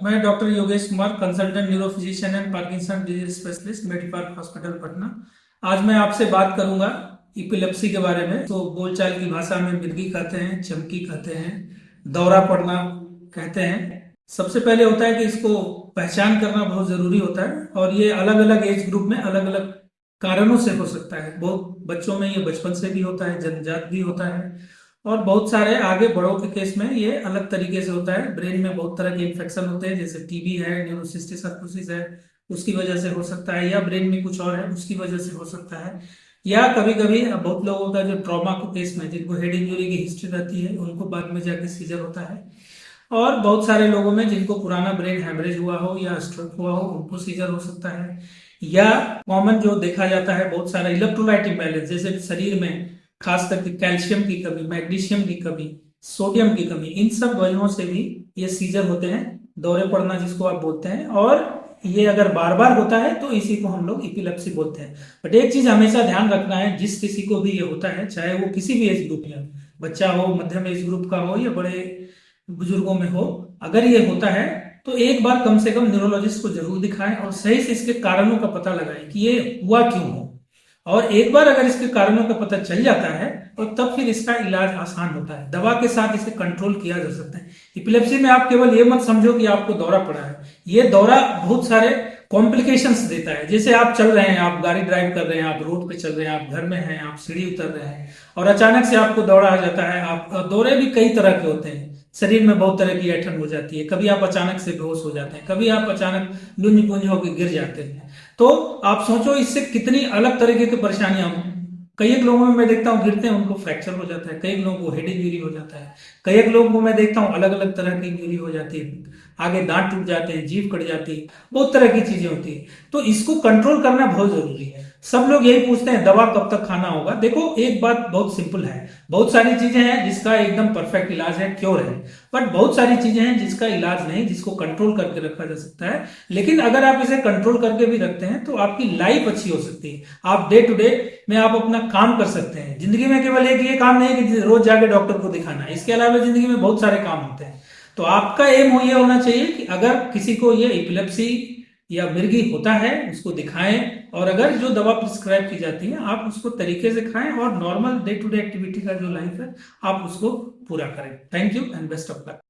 मैं doctor Yogesh Kumar, consultant neuro physician and Parkinson disease specialist, Medipark hospital Patna. आज मैं आपसे बात करूंगा इपिलेप्सी के बारे में। तो बोलचाल की भाषा में मिर्गी कहते हैं, चमकी कहते हैं, दौरा पड़ना कहते हैं। सबसे पहले होता है कि इसको पहचान करना बहुत जरूरी होता है, और ये अलग अलग एज ग्रुप में अलग अलग कारणों से हो सकता है। बहुत बच्चों में ये बचपन से भी होता है, जन्मजात भी होता है, और बहुत सारे आगे बड़ों के केस में ये अलग तरीके से होता है। ब्रेन में बहुत तरह के इन्फेक्शन होते हैं, जैसे टीबी है, न्यूरोसिस्टिक सर्कोसिस है, उसकी वजह से हो सकता है, या ब्रेन में कुछ और है उसकी वजह से हो सकता है। या कभी कभी बहुत लोगों का जो ट्रॉमा के केस में जिनको हेड इंजरी की हिस्ट्री रहती है, उनको बाद में जाके सीजर होता है। और बहुत सारे लोगों में जिनको पुराना ब्रेन हैमरेज हुआ हो या स्ट्रोक हुआ हो, उनको सीजर हो सकता है। या कॉमन जो देखा जाता है, बहुत सारा इलेक्ट्रोलाइट इम्बैलेंस, जैसे शरीर में खास करके कैल्शियम की कमी, मैग्नीशियम की कमी, सोडियम की कमी, इन सब वजहों से भी ये सीजर होते हैं, दौरे पड़ना जिसको आप बोलते हैं। और ये अगर बार बार होता है तो इसी को हम लोग इपिलेप्सी बोलते हैं। बट एक चीज हमेशा ध्यान रखना है, जिस किसी को भी ये होता है, चाहे वो किसी भी एज ग्रुप में, बच्चा हो, मध्यम एज ग्रुप का हो, या बड़े बुजुर्गों में हो, अगर ये होता है तो एक बार कम से कम न्यूरोलॉजिस्ट को जरूर दिखाएं और सही से इसके कारणों का पता लगाएं कि ये हुआ क्यों हो। और एक बार अगर इसके कारणों का पता चल जाता है तो तब फिर इसका इलाज आसान होता है, दवा के साथ इसे कंट्रोल किया जा सकता है। इपिलेप्सी में आप केवल ये मत समझो कि आपको दौरा पड़ा है, ये दौरा बहुत सारे कॉम्प्लिकेशंस देता है। जैसे आप चल रहे हैं, आप गाड़ी ड्राइव कर रहे हैं, आप रोड पे चल रहे हैं, आप घर में हैं, आप सीढ़ी उतर रहे हैं, और अचानक से आपको दौरा आ जाता है। आप दौरे भी कई तरह के होते हैं, शरीर में बहुत तरह की ऐंठन हो जाती है, कभी आप अचानक से बेहोश हो जाते हैं, कभी आप अचानक लुंज पुंज होकर गिर जाते हैं। तो आप सोचो इससे कितनी अलग तरीके की परेशानियां हों। कई एक लोगों में मैं देखता हूँ गिरते हैं उनको फ्रैक्चर हो जाता है, कई लोगों को हेड इंजरी हो जाता है, कई एक लोगों को मैं देखता हूँ अलग अलग तरह की इंजरी हो जाती है, आगे दांत टूट जाते हैं, जीभ कट जाती है, बहुत तरह की चीजें होती है। तो इसको कंट्रोल करना बहुत जरूरी है। सब लोग यही पूछते हैं दवा कब तक खाना होगा। देखो एक बात बहुत सिंपल है, बहुत सारी चीजें हैं जिसका एकदम परफेक्ट इलाज है, क्योर है, बट बहुत सारी चीजें हैं जिसका इलाज नहीं, जिसको कंट्रोल करके रखा जा सकता है। लेकिन अगर आप इसे कंट्रोल करके भी रखते हैं तो आपकी लाइफ अच्छी हो सकती है, आप डे टू डे में आप अपना काम कर सकते हैं। जिंदगी में केवल एक ये काम नहीं कि रोज जाके डॉक्टर को दिखाना है, इसके अलावा जिंदगी में बहुत सारे काम होते हैं। तो आपका एम ये होना चाहिए कि अगर किसी को ये एपिलेप्सी या मिर्गी होता है उसको दिखाएं, और अगर जो दवा प्रिस्क्राइब की जाती है आप उसको तरीके से खाएं, और normal day to day activity का जो लाइफ है आप उसको पूरा करें। Thank you and best of luck.